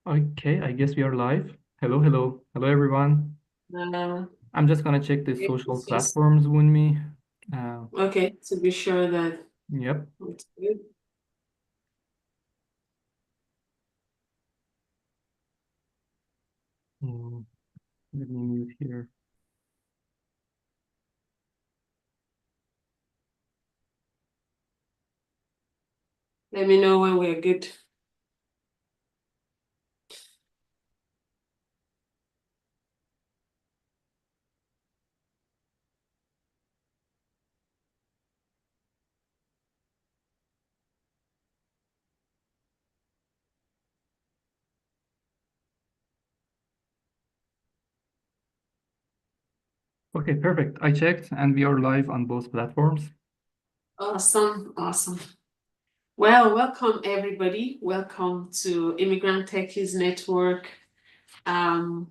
Okay, I guess we are live. Hello, hello, hello, everyone. Uh, I'm just gonna check the social it's just platforms with me. Uh, okay to be sure that yep. it's good. Mm, Let me mute here. Let me know when we're good. Okay, perfect. I checked and we are live on both platforms. Awesome, awesome. Well, welcome everybody. Welcome to Immigrant Techies Network.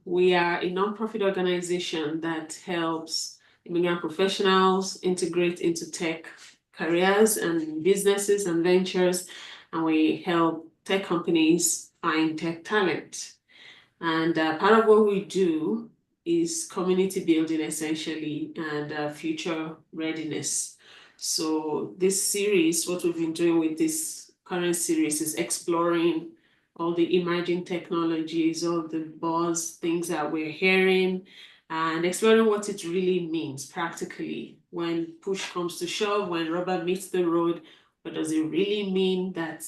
We are a nonprofit organization that helps immigrant professionals integrate into tech careers and businesses and ventures, and we help tech companies find tech talent. And part of what we do is community building essentially and future readiness. So this series, what we've been doing with this current series is exploring all the emerging technologies, all the buzz things that we're hearing, and exploring what it really means practically when push comes to shove, when rubber meets the road. What does it really mean that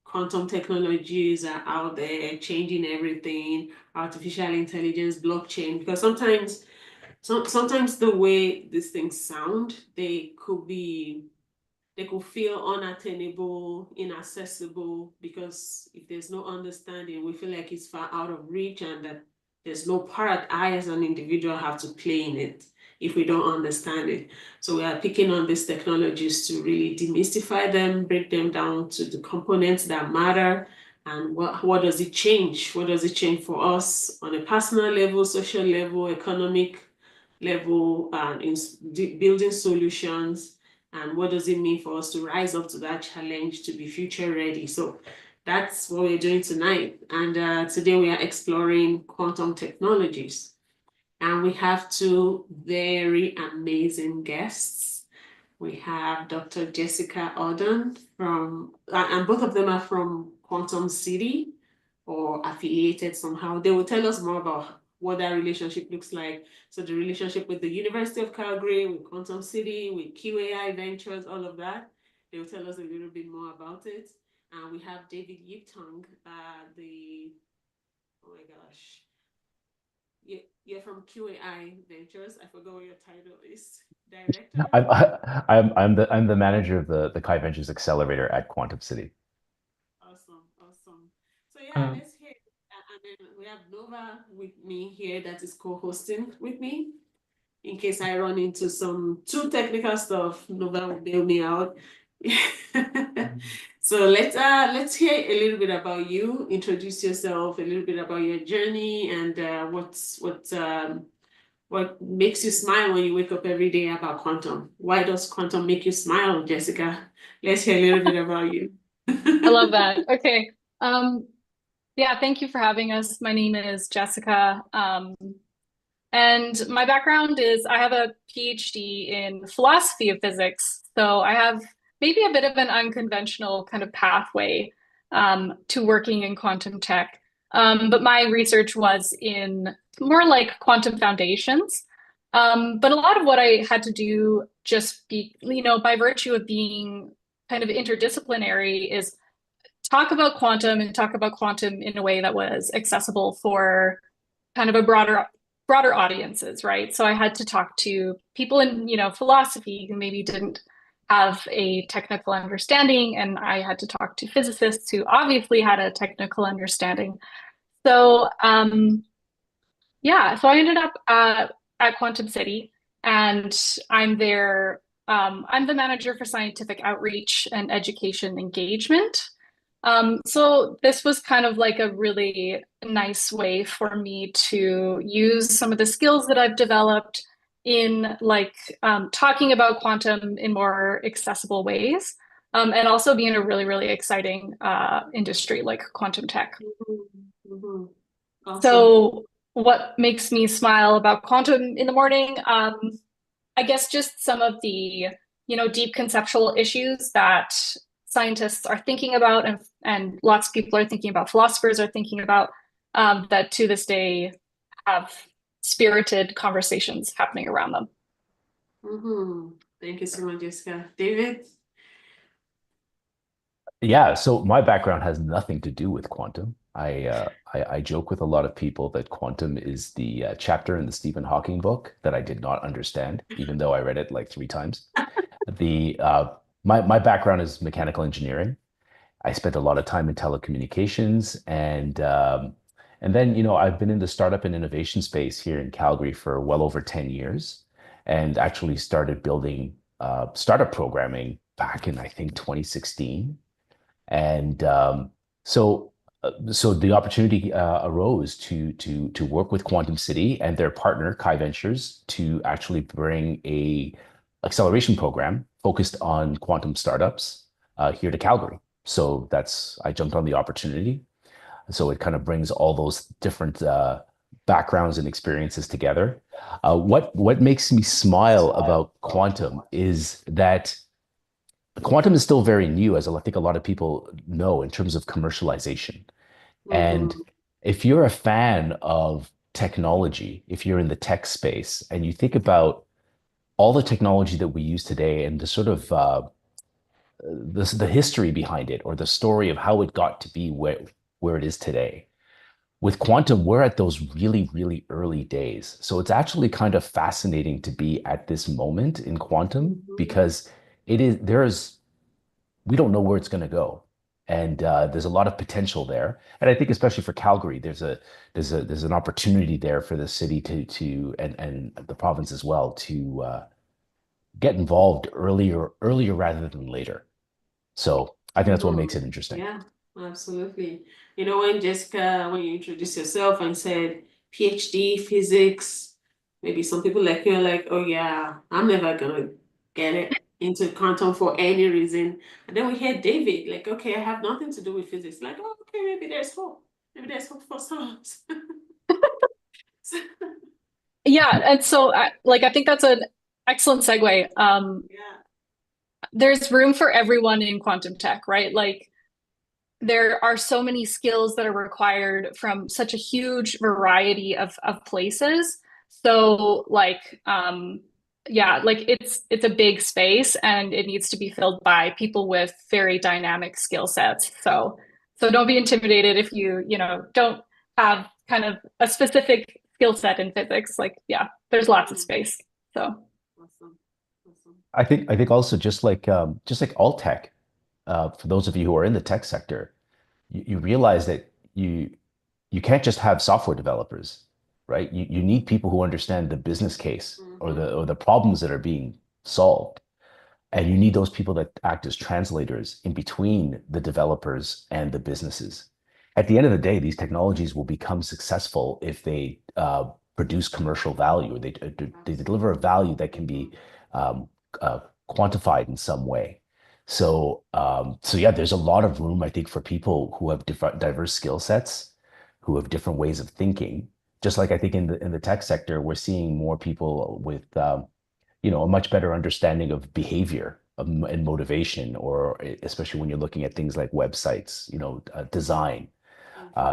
quantum technologies are out there changing everything, artificial intelligence, blockchain, because sometimes the way these things sound, they could feel unattainable, inaccessible, because if there's no understanding, we feel like it's far out of reach and that there's no part I as an individual have to play in it if we don't understand it. So we are picking on these technologies to really demystify them, break them down to the components that matter, and what does it change? What does it change for us on a personal level, social level, economic level, and in building solutions, and what does it mean for us to rise up to that challenge to be future ready? So that's what we're doing tonight. And today we are exploring quantum technologies. And we have two very amazing guests. We have Dr. Jessica Oddan and both of them are from Quantum City or affiliated somehow. They will tell us more about what that relationship looks like. So the relationship with the University of Calgary, with Quantum City, with QAI Ventures, all of that. They will tell us a little bit more about it. And we have David Yiptong, oh my gosh, you're from QAI Ventures. I forgot what your title is. Director? I'm I'm the manager of the Kai Ventures Accelerator at Quantum City. Awesome, awesome. So yeah, Uh, let's hear it. And then we have Nova with me here that is co-hosting with me. In case I run into some too technical stuff, Nova will bail me out. So let's hear a little bit about you. Introduce yourself, a little bit about your journey, and what makes you smile when you wake up every day about quantum. Why does quantum make you smile, Jessica? Let's hear a little bit about you. I love that. Okay. Um, yeah, thank you for having us. My name is Jessica. And my background is I have a PhD in philosophy of physics. So I have maybe a bit of an unconventional kind of pathway to working in quantum tech. But my research was in more like quantum foundations. But a lot of what I had to do just by virtue of being kind of interdisciplinary is talk about quantum and talk about quantum in a way that was accessible for kind of a broader audiences, right? So I had to talk to people in, philosophy who maybe didn't have a technical understanding, and I had to talk to physicists who obviously had a technical understanding. So yeah, so I ended up at Quantum City, and I'm there. I'm the manager for scientific outreach and education engagement. So this was kind of like a really nice way for me to use some of the skills that I've developed in like talking about quantum in more accessible ways, and also being a really, really exciting industry like quantum tech. Awesome. So what makes me smile about quantum in the morning? I guess just some of the, deep conceptual issues that scientists are thinking about and lots of people are thinking about, philosophers are thinking about, that to this day have spirited conversations happening around them. Thank you so much, Jessica. David? Yeah, so my background has nothing to do with quantum. I joke with a lot of people that quantum is the chapter in the Stephen Hawking book that I did not understand, even though I read it like 3 times. The my background is mechanical engineering. I spent a lot of time in telecommunications, and then I've been in the startup and innovation space here in Calgary for well over 10 years, and actually started building startup programming back in I think 2016. And so the opportunity arose to work with Quantum City and their partner, Kai Ventures, to actually bring a acceleration program focused on quantum startups here to Calgary. So I jumped on the opportunity. So it kind of brings all those different backgrounds and experiences together. What makes me smile about quantum is that quantum is still very new, as I think a lot of people know, in terms of commercialization. And if you're a fan of technology, if you're in the tech space and you think about all the technology that we use today and the sort of the history behind it or the story of how it got to be where it is today, with quantum, we're at those really, really early days. So it's actually kind of fascinating to be at this moment in quantum because we don't know where it's going to go. And there's a lot of potential there. And I think especially for Calgary, there's an opportunity there for the city and the province as well to get involved earlier rather than later. So I think that's what makes it interesting. Yeah, absolutely. When you introduced yourself and said PhD physics, maybe some people like you are like, oh yeah, I'm never gonna get it into quantum for any reason. And then we hear David, like, okay, I have nothing to do with physics. Like, oh, okay, maybe there's hope. Maybe there's hope for some. Yeah, and so I think that's an excellent segue. Yeah. There's room for everyone in quantum tech, right? Like there are so many skills that are required from such a huge variety of places. So yeah, like it's a big space and it needs to be filled by people with very dynamic skill sets. So don't be intimidated if you don't have kind of a specific skill set in physics. Like, yeah, there's lots of space. So Awesome. I think also just like all tech, for those of you who are in the tech sector, you realize that you can't just have software developers, right? You need people who understand the business case or the problems that are being solved. And you need those people that act as translators in between the developers and the businesses. At the end of the day, these technologies will become successful if they produce commercial value, or they deliver a value that can be um, quantified in some way. So yeah, there's a lot of room, I think, for people who have different diverse skill sets, who have different ways of thinking. Just like I think in the tech sector, we're seeing more people with a much better understanding of behavior and motivation, or especially when you're looking at things like websites, design,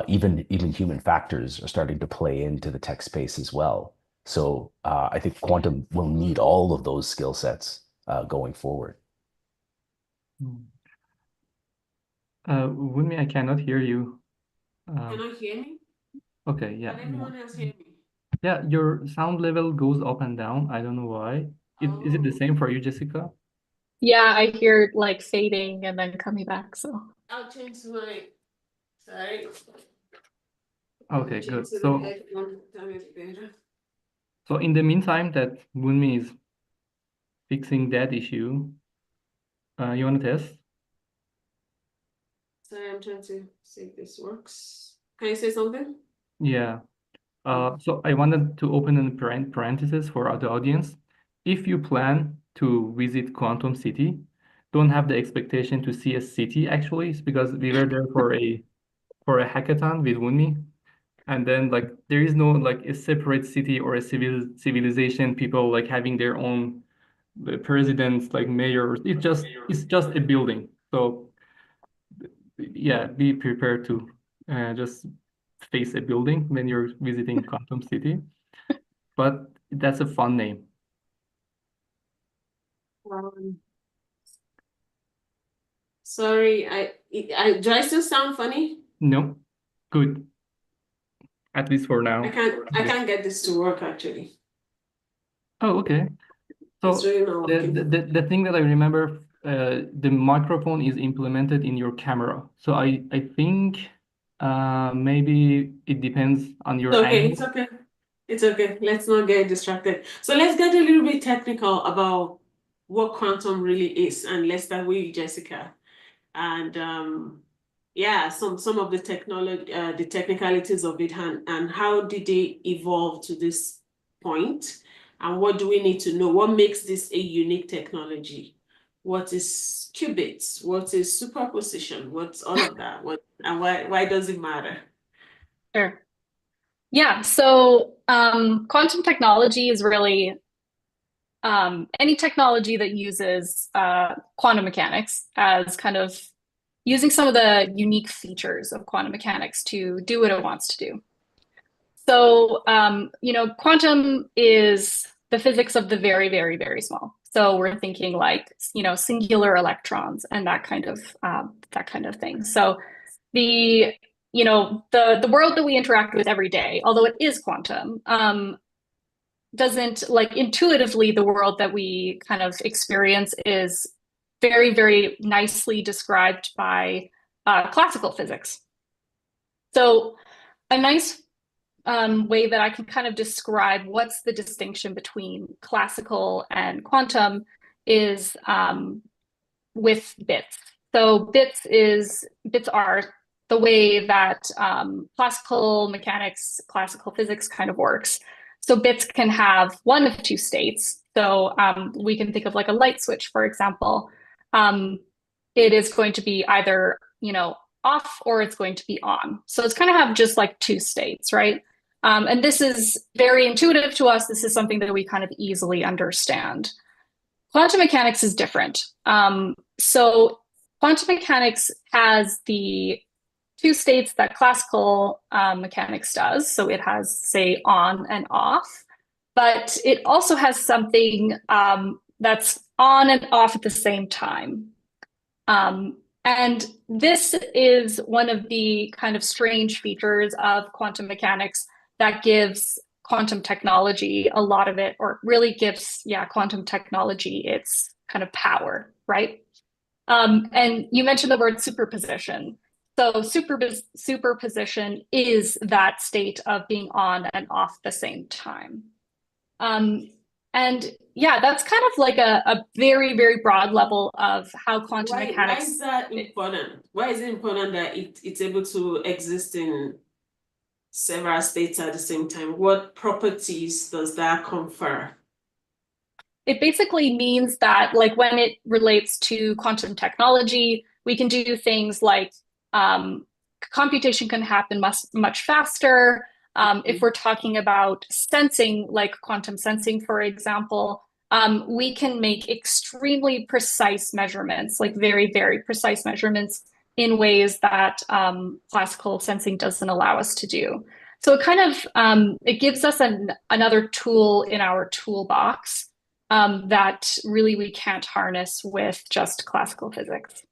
even human factors are starting to play into the tech space as well. So I think quantum will need all of those skill sets going forward. Wunmi, I cannot hear you. Can you hear me? Okay, yeah. Can everyone else hear me? Yeah, your sound level goes up and down. I don't know why. Is it the same for you, Jessica? yeah, I hear like fading and then coming back. So I'll change my sorry. Okay, Change good. to the So headphone, that is better. in the meantime that Wunmi is fixing that issue, you want to test? Sorry, I'm trying to see if this works. Can you say something? Yeah. So I wanted to open a parenthesis for the audience. If you plan to visit Quantum City, don't have the expectation to see a city actually. It's because we were there for a hackathon with Wunmi, And then like there is no like a separate city or a civilization, people like having their own presidents, like mayors. It's just a building. So yeah, be prepared to just face a building when you're visiting Quantum City. But that's a fun name. Sorry, do I still sound funny? No, good. At least for now. I can't get this to work actually. Oh, okay. It's So really not working. the thing that I remember, the microphone is implemented in your camera. So I think maybe it depends on your Okay, angle. it's okay. It's okay. Let's not get distracted. So let's get a little bit technical about what quantum really is, and let's start with you, Jessica. And yeah, some of the the technicalities of it, and how did they evolve to this point, and what do we need to know? What makes this a unique technology? What is qubits? What is superposition? What's all of that? And why does it matter? Sure. Yeah, so quantum technology is really any technology that uses quantum mechanics as kind of using some of the unique features of quantum mechanics to do what it wants to do. So, quantum is the physics of the very, very, very small. So we're thinking like, singular electrons and that kind of thing. So the the world that we interact with every day, although it is quantum, doesn't like intuitively the world that we kind of experience is very, very nicely described by classical physics. So a nice way that I can kind of describe what's the distinction between classical and quantum is with bits. So bits are the way that classical mechanics, classical physics kind of works. So bits can have one of two states. So we can think of like a light switch, for example. It is going to be either, off or it's going to be on. So it's kind of have just like two states, right? And this is very intuitive to us. This is something that we kind of easily understand. Quantum mechanics is different. So quantum mechanics has the two states that classical mechanics does. So it has, say, on and off, but it also has something that's on and off at the same time. And this is one of the kind of strange features of quantum mechanics that gives quantum technology a lot of it, or really gives, quantum technology its kind of power, right? And you mentioned the word superposition. So superposition is that state of being on and off at the same time. And yeah, that's kind of like a very, very broad level of how quantum mechanics. Why is that important? Why is it important that it's able to exist in several states at the same time? What properties does that confer? It basically means that, like, when it relates to quantum technology, we can do things like computation can happen much faster. If we're talking about sensing, like quantum sensing, for example, we can make extremely precise measurements, like very, very precise measurements in ways that classical sensing doesn't allow us to do. So it kind of it gives us another tool in our toolbox that really we can't harness with just classical physics.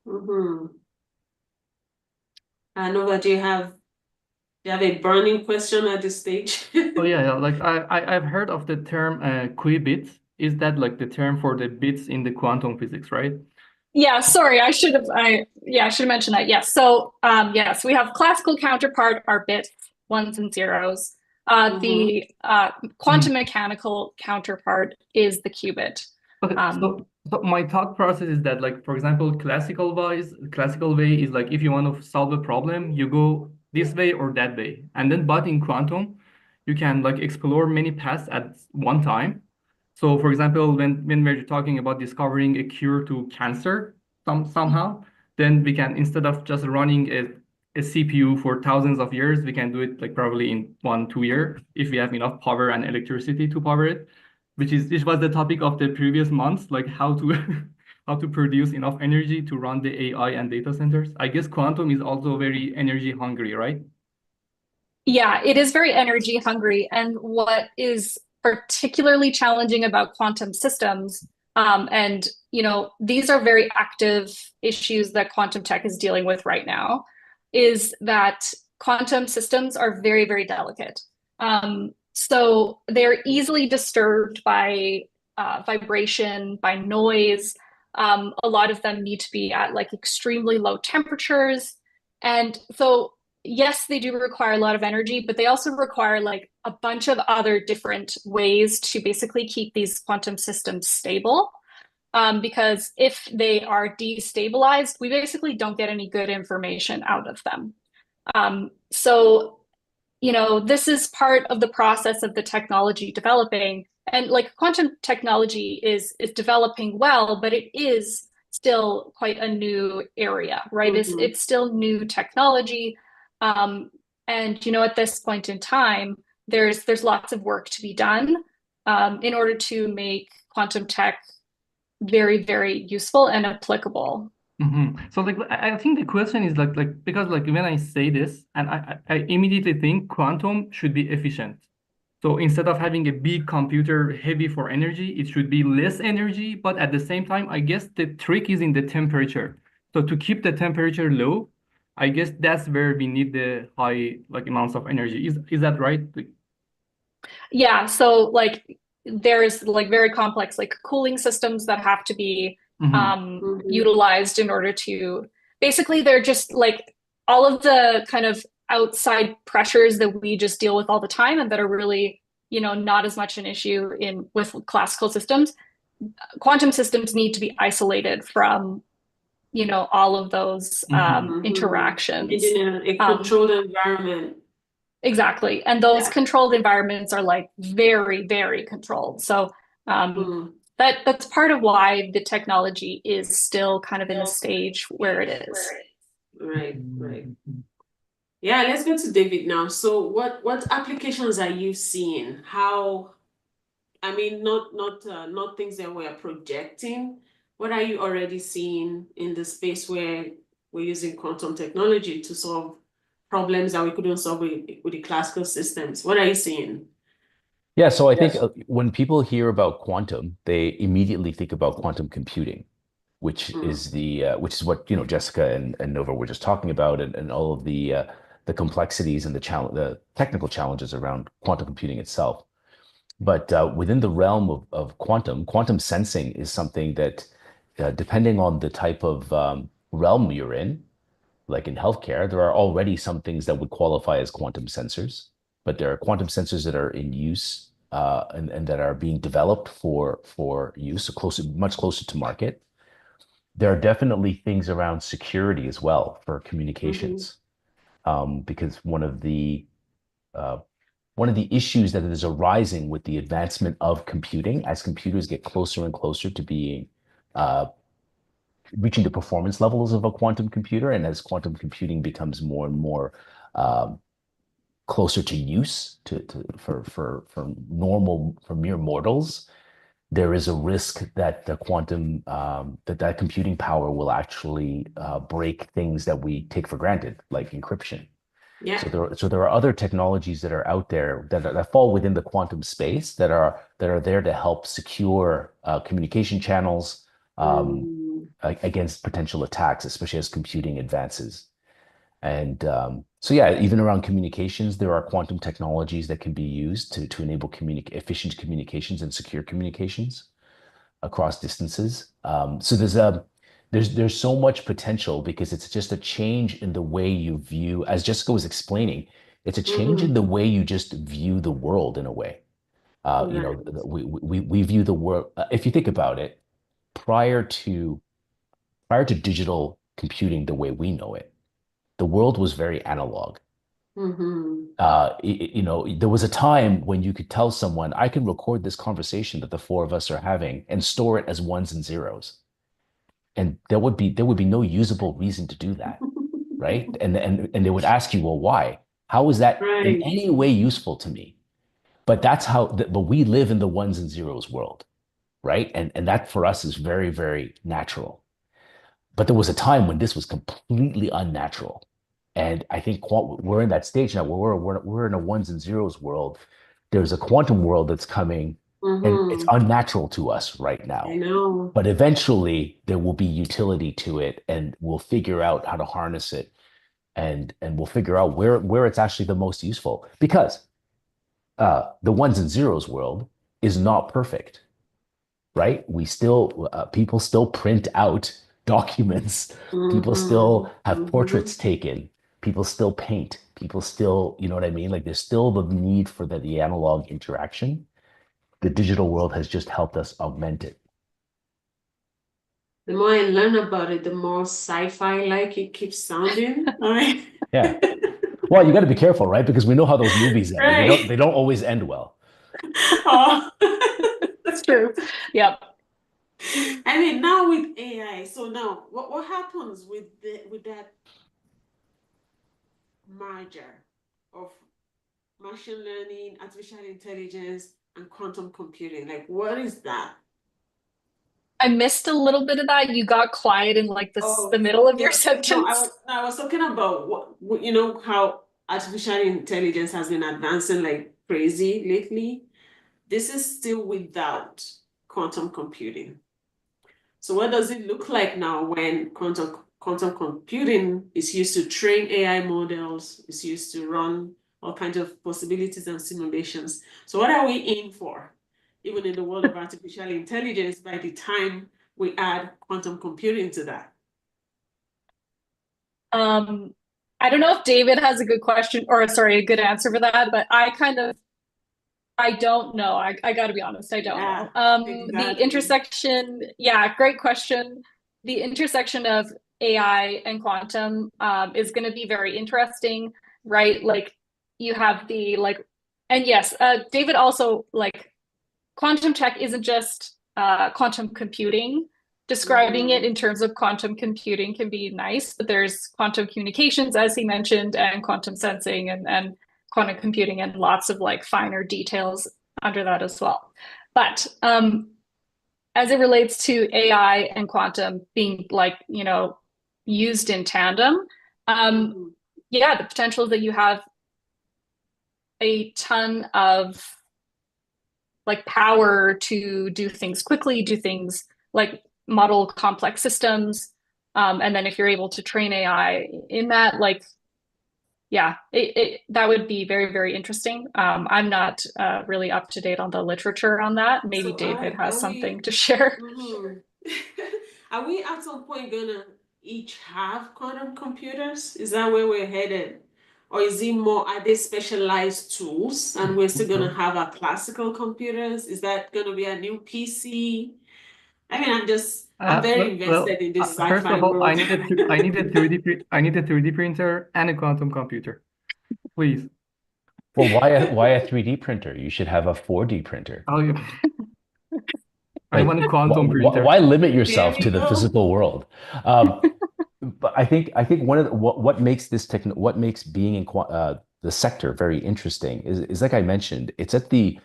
Mm-hmm. Nova, do you have a burning question at this stage? Oh yeah, like I've heard of the term qubits. Is that like the term for the bits in the quantum physics, right? Yeah, sorry, I should have mentioned that. Yes. So yes, we have classical counterpart are bits, ones and zeros. The quantum mechanical counterpart is the qubit. Okay, so my thought process is that, like, for example, classical way is like if you want to solve a problem, you go this way or that way. And then, but in quantum, you can like explore many paths at one time. So for example, when we're talking about discovering a cure to cancer somehow, then we can, instead of just running a a CPU for thousands of years. We can do it like probably in 1, 2 years if we have enough power and electricity to power it, which was the topic of the previous months, like how to how to produce enough energy to run the AI and data centers. I guess quantum is also very energy hungry, right? Yeah, it is very energy hungry. And what is particularly challenging about quantum systems, and these are very active issues that quantum tech is dealing with right now, is that quantum systems are very, very delicate. So they're easily disturbed by vibration, by noise. A lot of them need to be at like extremely low temperatures. And so yes, they do require a lot of energy, but they also require like a bunch of other different ways to basically keep these quantum systems stable. Because if they are destabilized, we basically don't get any good information out of them. So, this is part of the process of the technology developing. And like quantum technology is developing well, but it is still quite a new area, right? It's still new technology. And at this point in time, there's lots of work to be done in order to make quantum tech very, very useful and applicable. So like I think the question is like because like when I say this and I immediately think quantum should be efficient. So instead of having a big computer heavy for energy, it should be less energy, but at the same time, I guess the trick is in the temperature. So to keep the temperature low, I guess that's where we need the high like amounts of energy. Is that right? Yeah, so like there's like very complex like cooling systems that have to be utilized in order to basically they're just like all of the kind of outside pressures that we just deal with all the time and that are really, not as much an issue in with classical systems. Quantum systems need to be isolated from, all of those interactions. In a controlled environment. Exactly. And those controlled environments are like very, very controlled. So that's part of why the technology is still kind of in the stage where it is. Right. Yeah, let's go to David now. So what applications are you seeing? I mean, not things that we're projecting. What are you already seeing in the space where we're using quantum technology to solve problems that we couldn't solve with the classical systems? What are you seeing? Yeah, so I think when people hear about quantum, they immediately think about quantum computing, which is what Jessica and Nova were just talking about, and all of the complexities and the technical challenges around quantum computing itself. But within the realm of quantum sensing is something that, depending on the type of realm you're in, like in healthcare, there are already some things that would qualify as quantum sensors, but there are quantum sensors that are in use and that are being developed for use, so much closer to market. There are definitely things around security as well for communications, because one of the issues that is arising with the advancement of computing, as computers get closer and closer to being reaching the performance levels of a quantum computer, and as quantum computing becomes more and more closer to use for mere mortals, there is a risk that the quantum that computing power will actually break things that we take for granted, like encryption. Yeah. So there are other technologies that are out there that fall within the quantum space that are there to help secure communication channels against potential attacks, especially as computing advances. And so yeah, even around communications, there are quantum technologies that can be used to enable efficient communications and secure communications across distances. So there's so much potential because it's just a change in the way you view, as Jessica was explaining, it's a change in the way you just view the world in a way. We view the world, if you think about it, prior to digital computing the way we know it, the world was very analog. There was a time when you could tell someone, I can record this conversation that the four of us are having and store it as ones and zeros. And there would be no usable reason to do that. right? And they would ask you, well, why? How is that in Right. any way useful to me? But that's how, but we live in the ones and zeros world, right? And that for us is very, very natural. But there was a time when this was completely unnatural. And I think we're in that stage now where we're in a ones and zeros world. There's a quantum world that's coming, and it's Mm-hmm. unnatural to us right I now. know. But eventually there will be utility to it, and we'll figure out how to harness it, and we'll figure out where it's actually the most useful. Because the ones and zeros world is not perfect, right? We still people still print out documents. People Mm-hmm. still have Mm-hmm. portraits taken. People still paint. People still, you know what I mean? Like there's still the need for the analog interaction. The digital world has just helped us augment it. The more I learn about it, the more sci-fi like it keeps sounding. Right. Yeah. Well, you got to be careful, right? Because we know how those movies end. Right. They don't always end well. Oh. That's true. Yep. I mean, now with AI, so now what happens with that merger of machine learning, artificial intelligence, and quantum computing? Like, what is that? I missed a little bit of that. You got quiet in like Oh, the middle of your yeah. No, sentence. I was talking about what you know how artificial intelligence has been advancing like crazy lately. This is still without quantum computing. So what does it look like now when quantum computing is used to train AI models, is used to run all kinds of possibilities and simulations? So what are we in for? Even in the world of artificial intelligence, by the time we add quantum computing to that. I don't know if David has a good question or sorry, a good answer for that, but I don't know. I got to be honest, I don't Yeah, know. The exactly. intersection, yeah, great question. The intersection of AI and quantum is going to be very interesting, right? Like you have the like, and yes, David also like quantum tech isn't just quantum computing. Describing it Mhm. in terms of quantum computing can be nice, but there's quantum communications, as he mentioned, and quantum sensing and quantum computing and lots of like finer details under that as well. But as it relates to AI and quantum being like, used in tandem, um, Mhm. yeah, the potential that you have a ton of like power to do things quickly, do things like model complex systems. And then if you're able to train AI in that, like, yeah, that would be very, very interesting. I'm not really up to date on the literature on that. Maybe So David has are something we to share. mhm. Are we at some point gonna each have quantum computers? Is that where we're headed? Or is it more, are they specialized tools and we're still gonna have our classical computers? Is that gonna be a new PC? I mean, I'm very invested in this First sci-fi of all, world. I need a 3D printer and a quantum computer, please. Well, why a 3D printer? You should have a 4D printer. Oh, yeah. I Like, want a quantum printer. why limit There yourself we to the go. physical world? Um, but I think one of what makes what makes being in the sector very interesting is like I mentioned, it's at the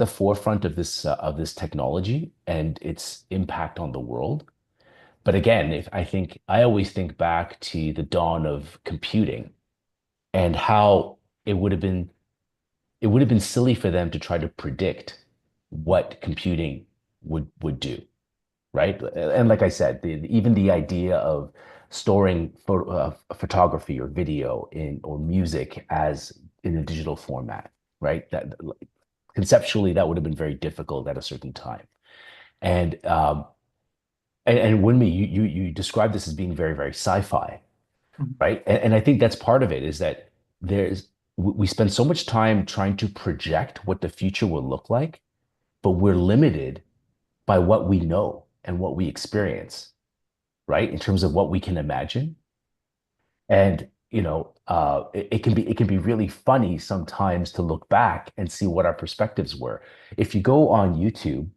forefront of this technology and its impact on the world. But again, if I think I always think back to the dawn of computing and how it would have been it would have been silly for them to try to predict what computing would do, right? And like I said, even the idea of storing photography or video in or music as in a digital format, right? That conceptually that would have been very difficult at a certain time. And and Winmi, you describe this as being very, very sci-fi, right? And I think that's part of it is that we spend so much time trying to project what the future will look like, but we're limited by what we know and what we experience, right? In terms of what we can imagine. And it can be really funny sometimes to look back and see what our perspectives were. If you go on YouTube,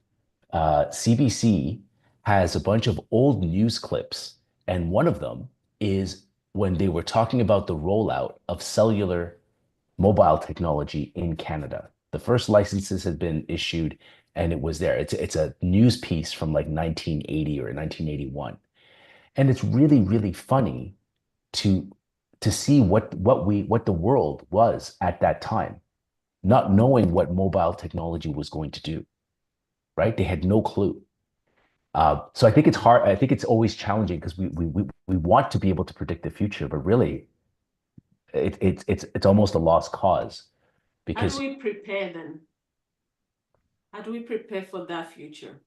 CBC has a bunch of old news clips, and one of them is when they were talking about the rollout of cellular mobile technology in Canada. The first licenses had been issued and it was there. It's a news piece from like 1980 or 1981. And it's really, really funny to see what the world was at that time, not knowing what mobile technology was going to do, right? They had no clue. So I think it's hard. I think it's always challenging because we want to be able to predict the future, but really it's almost a lost cause How do because we prepare then? How do we prepare for that future?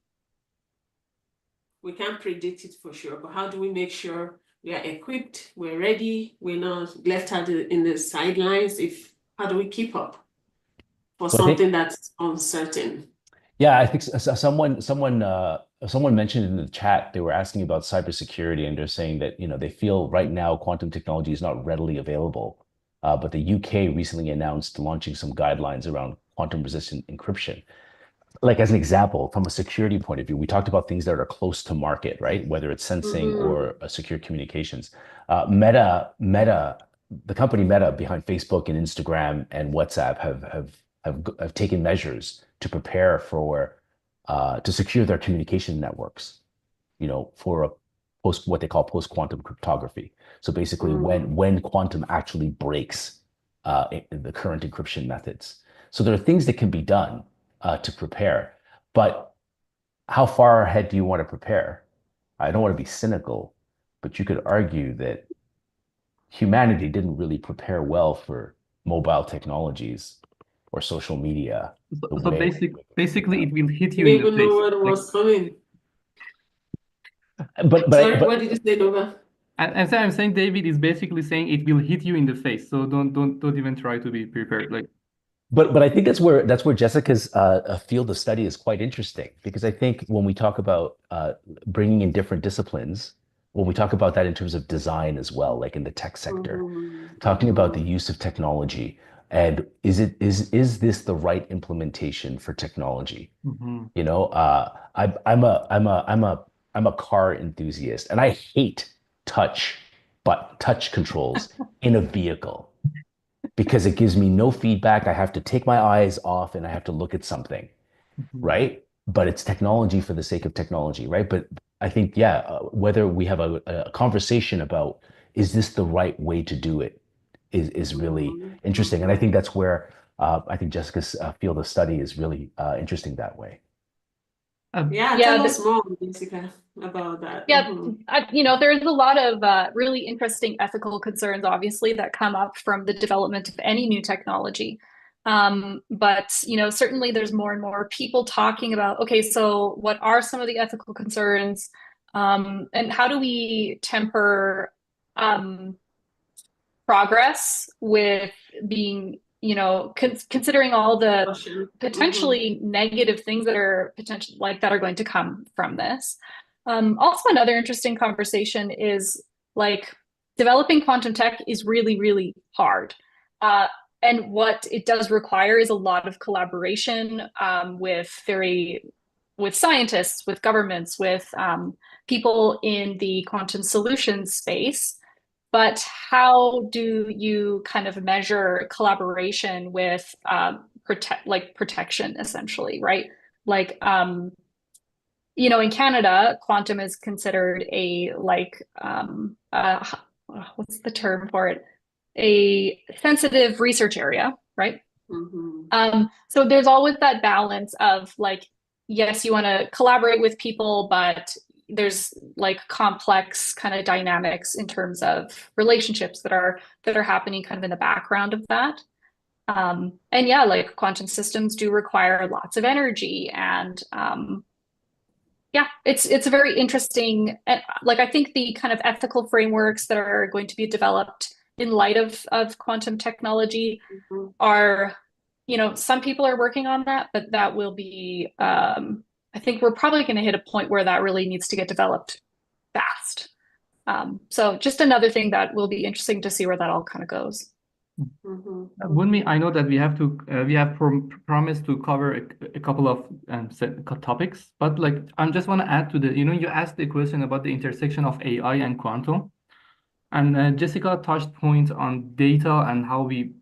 We can't predict it for sure, but how do we make sure we are equipped, we're ready, we're not left out in the sidelines? How do we keep up for so I think something that's uncertain? yeah, I think someone mentioned in the chat they were asking about cybersecurity and they're saying that they feel right now quantum technology is not readily available, but the UK recently announced launching some guidelines around quantum resistant encryption. Like as an example, from a security point of view, we talked about things that are close to market, right? Whether it's sensing or secure communications. Meta, the company Meta behind Facebook and Instagram and WhatsApp have taken measures to prepare for to secure their communication networks, for what they call post quantum cryptography. So basically, when quantum actually breaks the current encryption methods. So there are things that can be done to prepare. But how far ahead do you want to prepare? I don't want to be cynical, but you could argue that humanity didn't really prepare well for mobile technologies or social media the So way. basically, it will hit you We in the didn't even know face. what Like, was coming. But What did you say, Nova? I'm saying David is basically saying it will hit you in the face. So don't even try to be prepared. Like, But I think that's where Jessica's field of study is quite interesting because I think when we talk about bringing in different disciplines, when we talk about that in terms of design as well, like in the tech sector, talking about the use of technology and is this the right implementation for technology? I'm a car enthusiast and I hate touch controls in a vehicle because it gives me no feedback. I have to take my eyes off and I have to look at something, right? But it's technology for the sake of technology, right? But I think, yeah, whether we have a conversation about is this the right way to do it is really interesting. And I think that's where I think Jessica's field of study is really interesting that way. Yeah, Yeah, tell us more, Jessica, about that. Yeah, there's a lot of really interesting ethical concerns, obviously, that come up from the development of any new technology. But certainly there's more and more people talking about, okay, so what are some of the ethical concerns? And how do we temper progress with being, considering all the potentially negative things that are that are going to come from this. Also, another interesting conversation is like developing quantum tech is really, really hard. And what it does require is a lot of collaboration with scientists, with governments, with people in the quantum solutions space. But how do you kind of measure collaboration with protection, essentially, right? Like, in Canada, quantum is considered what's the term for it? A sensitive research area, right? So there's always that balance of like, yes, you want to collaborate with people, but there's like complex kind of dynamics in terms of relationships that are happening kind of in the background of that. And yeah, like quantum systems do require lots of energy and yeah, it's a very interesting, like I think the kind of ethical frameworks that are going to be developed in light of quantum technology are, some people are working on that, but that will be, I think we're probably going to hit a point where that really needs to get developed fast. So just another thing that will be interesting to see where that all kind of goes. Wunmi, I know that we have promised to cover a couple of topics, but like I just want to add to you asked the question about the intersection of AI and quantum. And Jessica touched points on data and how we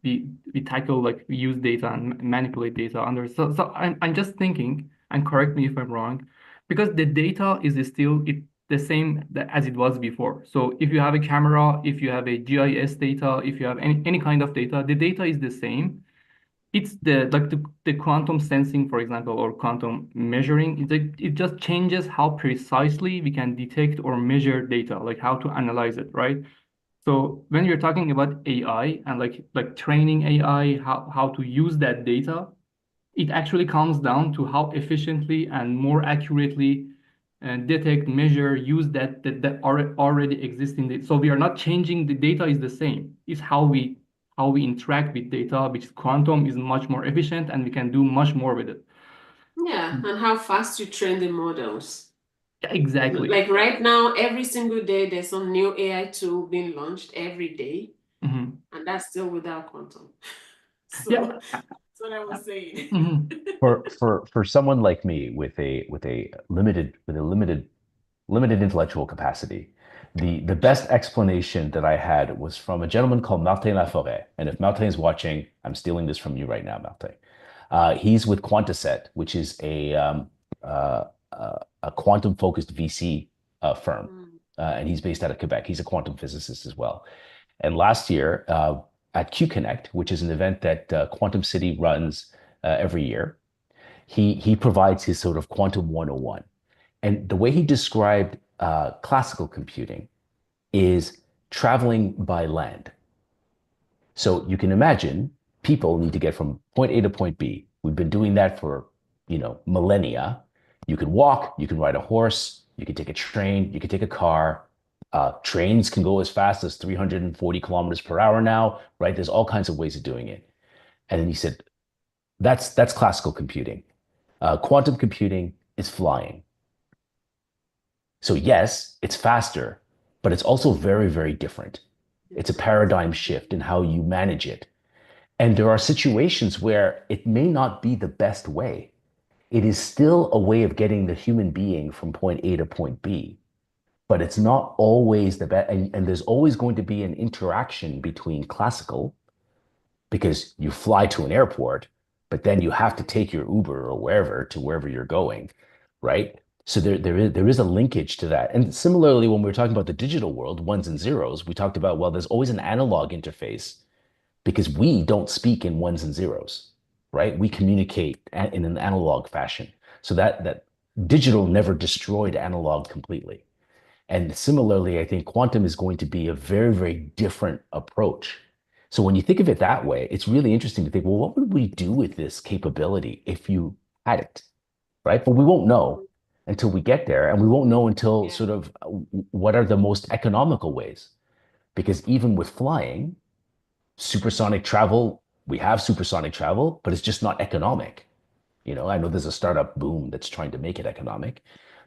tackle like we use data and manipulate data under. So I'm just thinking, and correct me if I'm wrong, because the data is still the same as it was before. So if you have a camera, if you have a GIS data, if you have any kind of data, the data is the same. It's the quantum sensing, for example, or quantum measuring. It just changes how precisely we can detect or measure data, like how to analyze it, right? So when you're talking about AI and like training AI, how to use that data, it actually comes down to how efficiently and more accurately detect, measure, use that already exist in it. So we are not changing the data is the same. It's how we interact with data, which is quantum is much more efficient and we can do much more with it. Yeah, and how fast you train the models. Exactly. Like right now, every single day, there's some new AI tool being launched every day, Mhm. and that's still without quantum. So Yeah. that's what I was saying. Mhm. For someone like me with a limited intellectual capacity, the best explanation that I had was from a gentleman called Martin Laforêt. And if Martin is watching, I'm stealing this from you right now, Martin. He's with Quantiset, which is a quantum-focused VC firm, and he's based out of Quebec. He's a quantum physicist as well. And last year, at QConnect, which is an event that Quantum City runs every year, he provides his sort of quantum 101. And the way he described classical computing is traveling by land. So you can imagine people need to get from point A to point B. We've been doing that for, millennia. You can walk, you can ride a horse, you can take a train, you can take a car. Trains can go as fast as 340 kilometers per hour now, right? There's all kinds of ways of doing it. And then he said, that's classical computing. Quantum computing is flying. So yes, it's faster, but it's also very, very different. It's a paradigm shift in how you manage it. And there are situations where it may not be the best way. It is still a way of getting the human being from point A to point B, but it's not always the best. And there's always going to be an interaction between classical, because you fly to an airport, but then you have to take your Uber or wherever you're going, right? So there is a linkage to that. And similarly, when we were talking about the digital world, ones and zeros, we talked about, well, there's always an analog interface because we don't speak in ones and zeros, right? We communicate in an analog fashion. So that digital never destroyed analog completely. And similarly, I think quantum is going to be a very, very different approach. So when you think of it that way, it's really interesting to think, well, what would we do with this capability if you had it, right? But we won't know until we get there, and we won't know until sort of what are the most economical ways. Because even with flying, supersonic travel, we have supersonic travel, but it's just not economic. I know there's a startup boom that's trying to make it economic,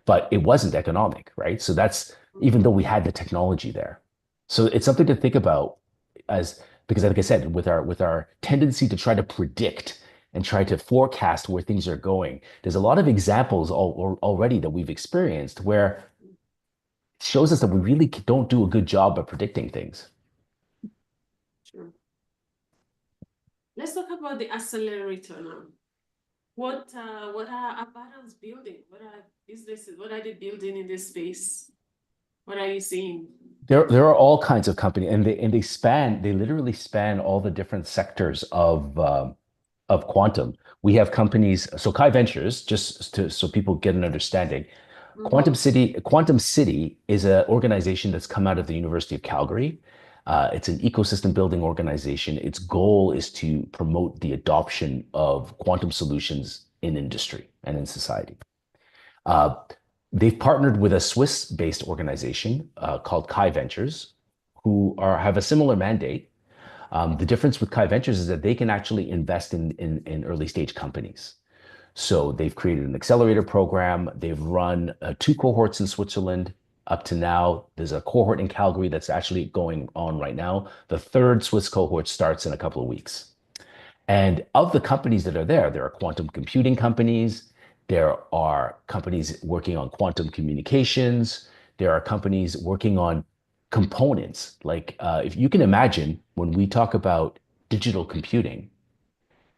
but it wasn't economic, right? So that's even though we had the technology there. So it's something to think about because like I said, with our tendency to try to predict and try to forecast where things are going, there's a lot of examples already that we've experienced where it shows us that we really don't do a good job of predicting things. Sure. Let's talk about the accelerator now. What are Albertans building? What are businesses? What are they building in this space? What are you seeing? There are all kinds of companies, and they literally span all the different sectors of quantum. We have companies, so Kai Ventures, so people get an understanding. Quantum City is an organization that's come out of the University of Calgary. It's an ecosystem building organization. Its goal is to promote the adoption of quantum solutions in industry and in society. They've partnered with a Swiss-based organization called Kai Ventures, who have a similar mandate. The difference with Kai Ventures is that they can actually invest in early stage companies. So they've created an accelerator program. They've run 2 cohorts in Switzerland up to now. There's a cohort in Calgary that's actually going on right now. The 3rd Swiss cohort starts in a couple of weeks. And of the companies that are there are quantum computing companies. There are companies working on quantum communications. There are companies working on components. Like if you can imagine, when we talk about digital computing,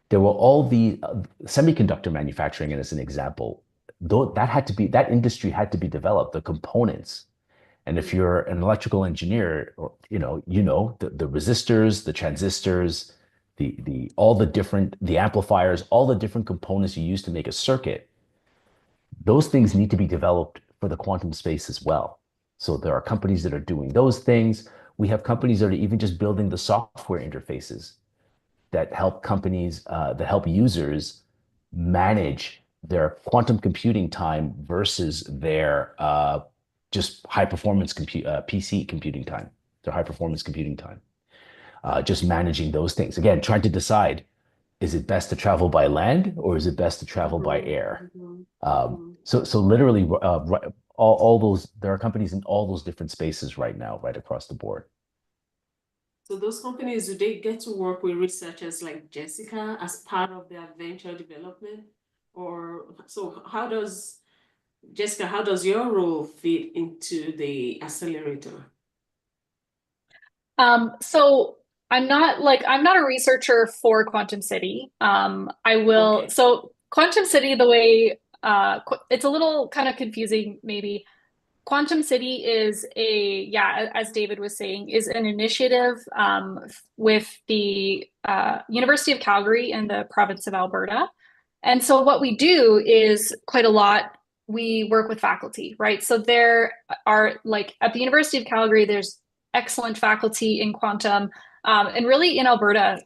there were all the semiconductor manufacturing, and as an example, though that industry had to be developed, the components. And if you're an electrical engineer, or the resistors, the transistors, the all the different the amplifiers, all the different components you use to make a circuit, those things need to be developed for the quantum space as well. So there are companies that are doing those things. We have companies that are even just building the software interfaces that help that help users manage their quantum computing time versus their just high performance PC computing time, their high performance computing time. Just managing those things. Again, trying to decide, is it best to travel by land or is it best to travel by air? So literally, all those, there are companies in all those different spaces right now, right across the board. So those companies, do they get to work with researchers like Jessica as part of their venture development? Or so how does, Jessica, how does your role fit into the accelerator? So I'm not a researcher for Quantum City. I will, Okay. so Quantum City, the way it's a little kind of confusing maybe. Quantum City is as David was saying, is an initiative with the University of Calgary in the province of Alberta. And so what we do is quite a lot. We work with faculty, right? So there are, like, at the University of Calgary, there's excellent faculty in quantum. And really in Alberta,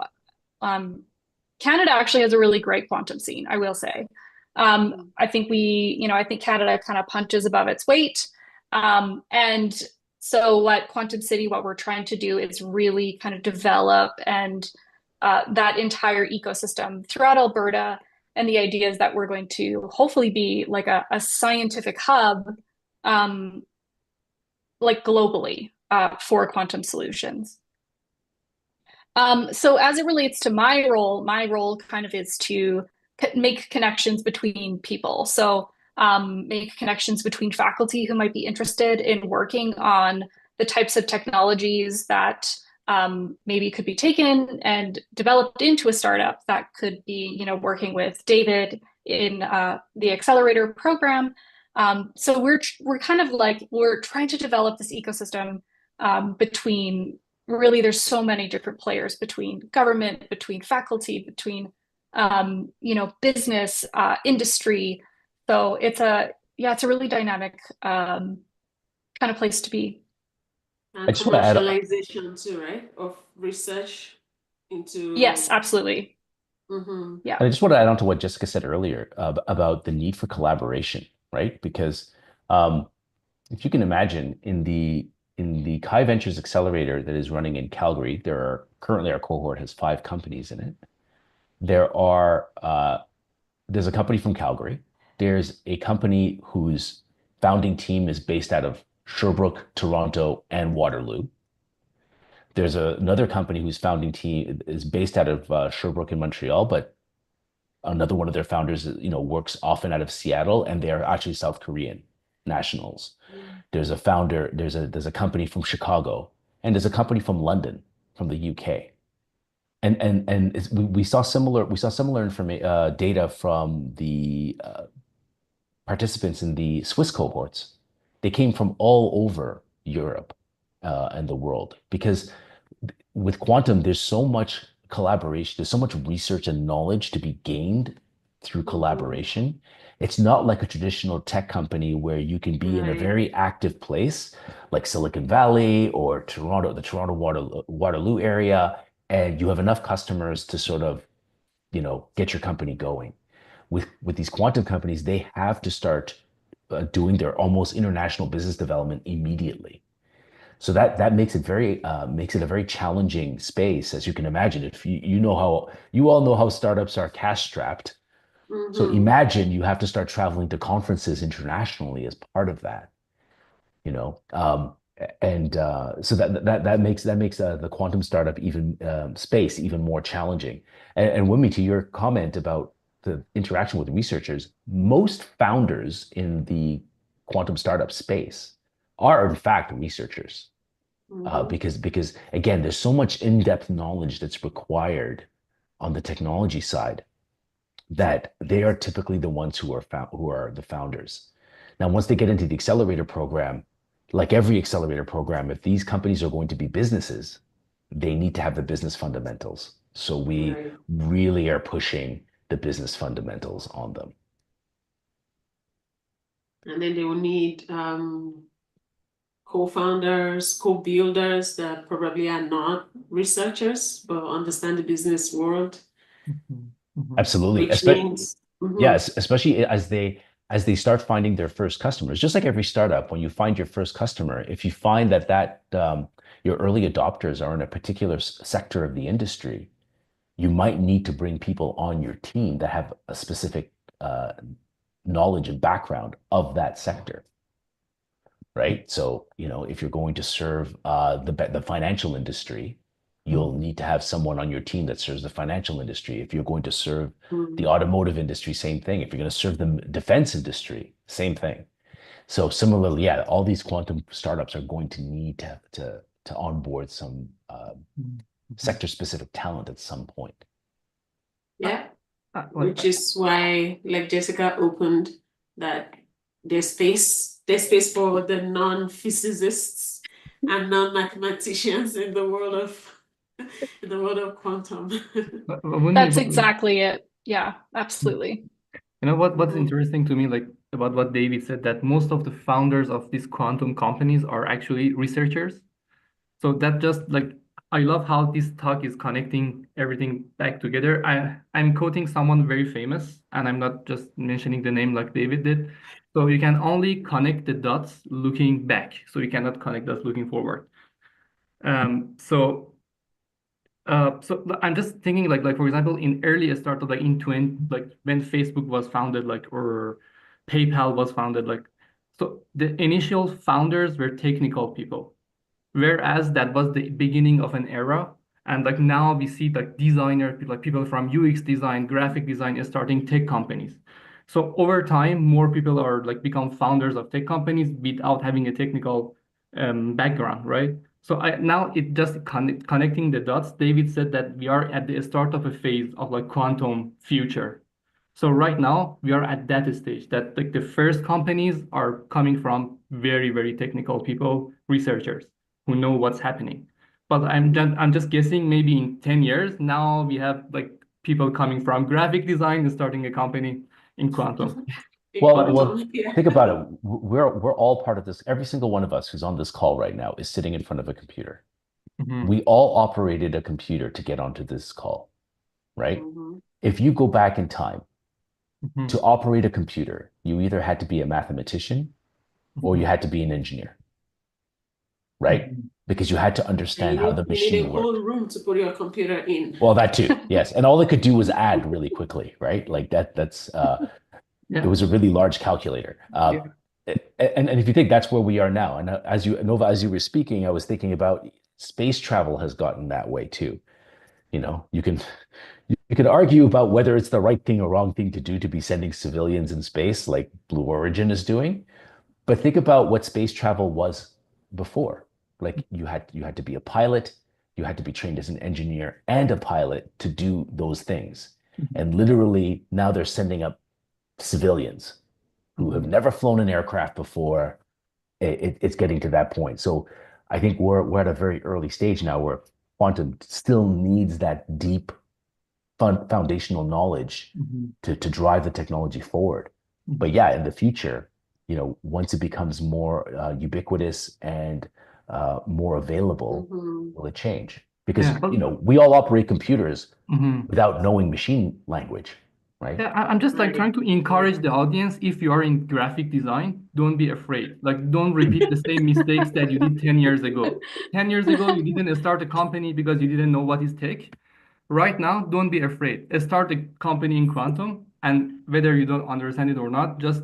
Canada actually has a really great quantum scene, I will say. I think I think Canada kind of punches above its weight. And so what Quantum City, what we're trying to do is really kind of develop and that entire ecosystem throughout Alberta. And the idea is that we're going to hopefully be like a scientific hub, like globally, for quantum solutions. So as it relates to my role kind of is to make connections between people. So make connections between faculty who might be interested in working on the types of technologies that maybe could be taken and developed into a startup that could be, working with David in the Accelerator program. So we're kind of like, we're trying to develop this ecosystem between, really, there's so many different players, between government, between faculty, between business, industry. So it's a really dynamic kind of place to be. And I just want to add, commercialization too, right? Of research into. Yes, absolutely. Yeah. And I just want to add on to what Jessica said earlier about the need for collaboration, right? Because if you can imagine, in the Chi Ventures Accelerator that is running in Calgary, currently our cohort has 5 companies in it. There's a company from Calgary. There's a company whose founding team is based out of Sherbrooke, Toronto, and Waterloo. There's another company whose founding team is based out of Sherbrooke and Montreal, but another one of their founders, works often out of Seattle, and they are actually South Korean nationals. There's a founder, there's a company from Chicago, and there's a company from London, from the UK. And we saw similar data from the participants in the Swiss cohorts. They came from all over Europe and the world, because with quantum, there's so much collaboration, there's so much research and knowledge to be gained through collaboration. It's not like a traditional tech company where you can be in a very active place like Silicon Valley or Toronto, the Toronto Waterloo area, and you have enough customers to sort of, get your company going. With these quantum companies, they have to start doing their almost international business development immediately. So that makes it a very challenging space, as you can imagine. If you all know how startups are cash strapped. So imagine you have to start traveling to conferences internationally as part of that, so that makes the quantum startup space even more challenging. And Wimi, to your comment about the interaction with researchers, most founders in the quantum startup space are in fact researchers. because again, there's so much in-depth knowledge that's required on the technology side that they are typically the ones who are the founders. Now, once they get into the accelerator program, like every accelerator program, if these companies are going to be businesses, they need to have the business fundamentals. So we Right. really are pushing the business fundamentals on them. And then they will need co-founders, co-builders that probably are not researchers, but understand the business world, Absolutely. which means Yes, especially as they start finding their first customers. Just like every startup, when you find your first customer, if you find that your early adopters are in a particular sector of the industry, you might need to bring people on your team that have a specific knowledge and background of that sector, right? So, if you're going to serve the financial industry, you'll need to have someone on your team that serves the financial industry. If you're going to serve the automotive industry, same thing. If you're going to serve the defense industry, same thing. So similarly, yeah, all these quantum startups are going to need to onboard some sector-specific talent at some point. yeah, which is why, like Jessica opened, that there's space for the non-physicists and non-mathematicians in the world of quantum. That's exactly it. Yeah, absolutely. What's interesting to me, like about what David said, that most of the founders of these quantum companies are actually researchers. So that just like I love how this talk is connecting everything back together. I'm quoting someone very famous, and I'm not just mentioning the name like David did. So you can only connect the dots looking back. So you cannot connect dots looking forward. So I'm just thinking like for example, in early startup, like in 20, like when Facebook was founded, like or PayPal was founded, like so the initial founders were technical people. Whereas that was the beginning of an era. And like now we see like designers, like people from UX design, graphic design is starting tech companies. So over time, more people are like become founders of tech companies without having a technical background, right? So now it just connecting the dots. David said that we are at the start of a phase of like quantum future. So right now we are at that stage that like the first companies are coming from very, very technical people, researchers who know what's happening. But I'm just guessing maybe in 10 years now we have like people coming from graphic design and starting a company in quantum. Well, think about it. We're all part of this. Every single one of us who's on this call right now is sitting in front of a computer. We all operated a computer to get onto this call, right? If you go back in time to operate a computer, you either had to be a mathematician or you had to be an engineer, right? Because you had to understand how the machine worked. You need a whole room to put your computer in. Well, that too, yes. And all it could do was add really quickly, right? Like that's it was a really large calculator. And if you think that's where we are now, and Nova, as you were speaking, I was thinking about space travel has gotten that way too. You can argue about whether it's the right thing or wrong thing to do to be sending civilians in space like Blue Origin is doing. But think about what space travel was before. Like you had to be a pilot, you had to be trained as an engineer and a pilot to do those things. And literally now they're sending up civilians who have never flown an aircraft before. It's getting to that point. So I think we're at a very early stage now where quantum still needs that deep foundational knowledge to drive the technology forward. But yeah, in the future, once it becomes more ubiquitous and more available, will it change? Because we all operate computers without knowing machine language, right? Yeah, I'm just like trying to encourage the audience. If you are in graphic design, don't be afraid. Like, don't repeat the same mistakes that you did 10 years ago. 10 years ago, you didn't start a company because you didn't know what is tech. Right now, don't be afraid. Start a company in quantum, and whether you don't understand it or not, just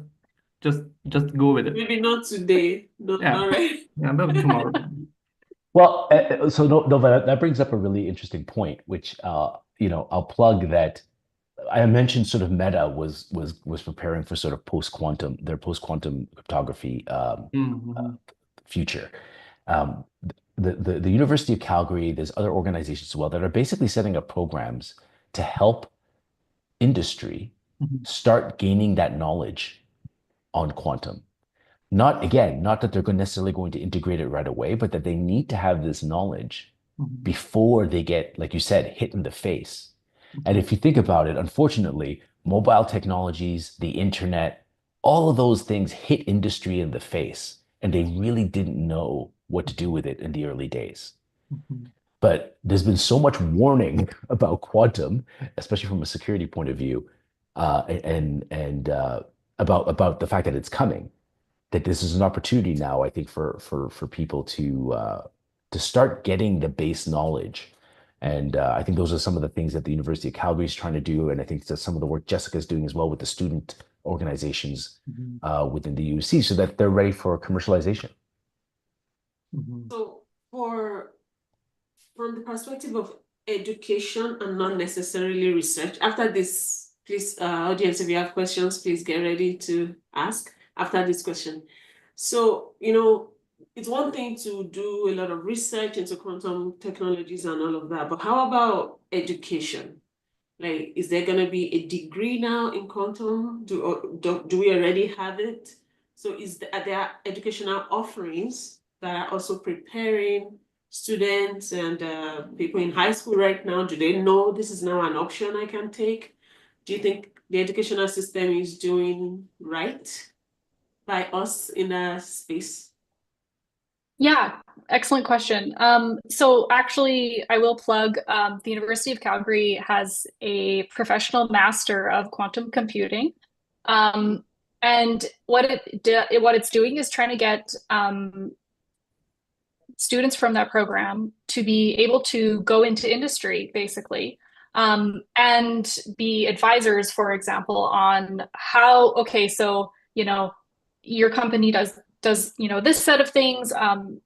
go with it. Maybe not today, not right. Yeah, maybe tomorrow. Well, so Nova, that brings up a really interesting point, which I'll plug that. I mentioned sort of Meta was preparing for sort of their post-quantum cryptography future. the University of Calgary, there's other organizations as well that are basically setting up programs to help industry Mhm. start gaining that knowledge on quantum. Not again, not that they're necessarily going to integrate it right away, but that they need to have this knowledge Mhm. before they get, like you said, hit in the face. And Mhm. if you think about it, unfortunately, mobile technologies, the internet, all of those things hit industry in the face, and they really didn't know what to do with it in the early days. Mhm. But there's been so much warning about quantum, especially from a security point of view, and about the fact that it's coming, that this is an opportunity now, I think, for people to start getting the base knowledge. And I think those are some of the things that the University of Calgary is trying to do. And I think that some of the work Jessica's doing as well with the student organizations Mhm. within the UC so that they're ready for commercialization. Mhm. So from the perspective of education and not necessarily research, after this, please, audience, if you have questions, please get ready to ask after this question. So, it's one thing to do a lot of research into quantum technologies and all of that, but how about education? Like, is there going to be a degree now in quantum? Do we already have it? So are there educational offerings that are also preparing students and people in high school right now? Do they know this is now an option I can take? Do you think the educational system is doing right by us in that space? Yeah, excellent question. So actually, I will plug the University of Calgary has a professional master of quantum computing. Um, and what it's doing is trying to get students from that program to be able to go into industry, basically, and be advisors, for example, on how, okay, so, your company does this set of things.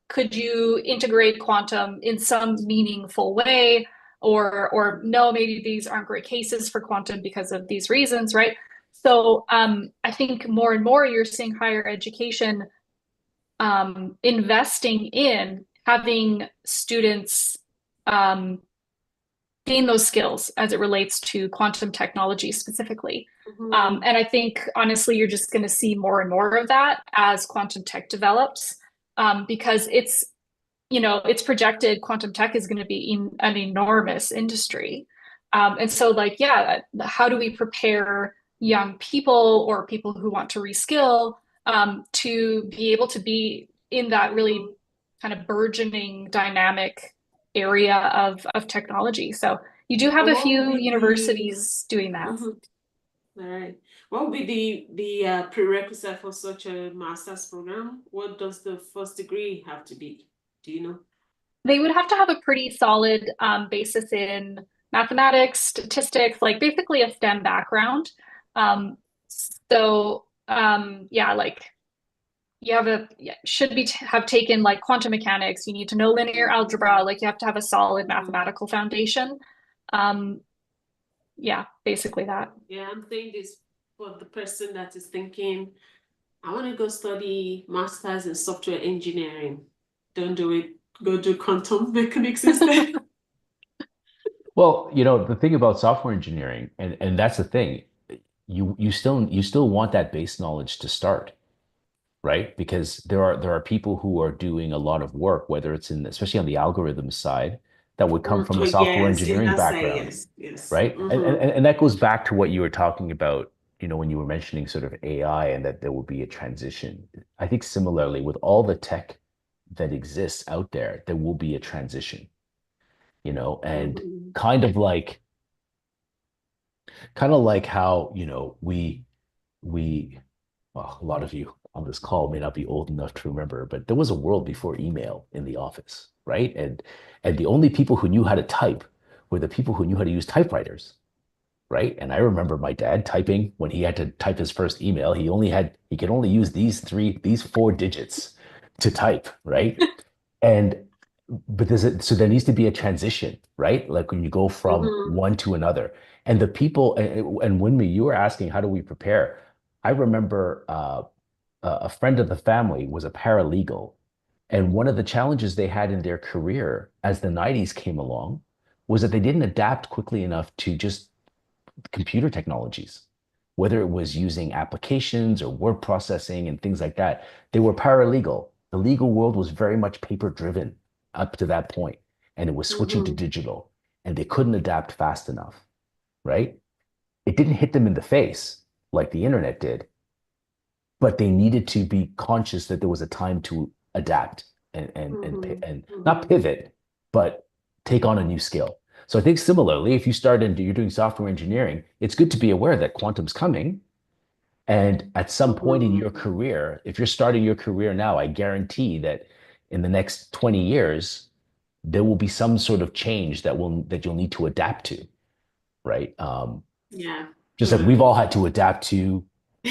Could you integrate quantum in some meaningful way? Or no, maybe these aren't great cases for quantum because of these reasons, right? So I think more and more you're seeing higher education investing in having students um, gain those skills as it relates to quantum technology specifically. And I think honestly, you're just going to see more and more of that as quantum tech develops, because it's projected quantum tech is going to be an enormous industry. And so, like, yeah, how do we prepare young people or people who want to reskill to be able to be in that really kind of burgeoning dynamic area of technology? So you do have a What would few be universities doing the that. All right. What would be the prerequisite for such a master's program? What does the first degree have to be? Do you know? They would have to have a pretty solid basis in mathematics, statistics, like basically a STEM background. Yeah, like should have taken like quantum mechanics. You need to know linear algebra. Like you have to have a solid mathematical foundation. Um, yeah, basically that. Yeah, I'm saying this for the person that is thinking, I want to go study master's in software engineering. Don't do it. Go do quantum mechanics instead. Well, the thing about software engineering, and that's the thing, you still want that base knowledge to start, right? Because there are people who are doing a lot of work, whether it's especially on the algorithm side, that would come from a software Yes, in engineering that side, background, yes, yes. right? And that goes back to what you were talking about, when you were mentioning sort of AI and that there will be a transition. I think similarly with all the tech that exists out there, there will be a transition, and Mhm. kind of like how, we well, a lot of you on this call may not be old enough to remember, but there was a world before email in the office, right? And the only people who knew how to type were the people who knew how to use typewriters, right? And I remember my dad typing when he had to type his first email, he could only use these four digits to type, right? And but so there needs to be a transition, right? Like when you go from one to another. And the people, and when you were asking, how do we prepare? I remember a friend of the family was a paralegal, And one of the challenges they had in their career as the 90s came along was that they didn't adapt quickly enough to just computer technologies, whether it was using applications or word processing and things like that. They were paralegal. The legal world was very much paper driven up to that point, and it was switching to digital, and they couldn't adapt fast enough, right? It didn't hit them in the face like the internet did, but they needed to be conscious that there was a time to adapt and not pivot, but take on a new skill. So I think similarly, if you start and you're doing software engineering, it's good to be aware that quantum's coming. And at some point in your career, if you're starting your career now, I guarantee that in the next 20 years, there will be some sort of change that you'll need to adapt to, right? Yeah. Just like we've all had to adapt to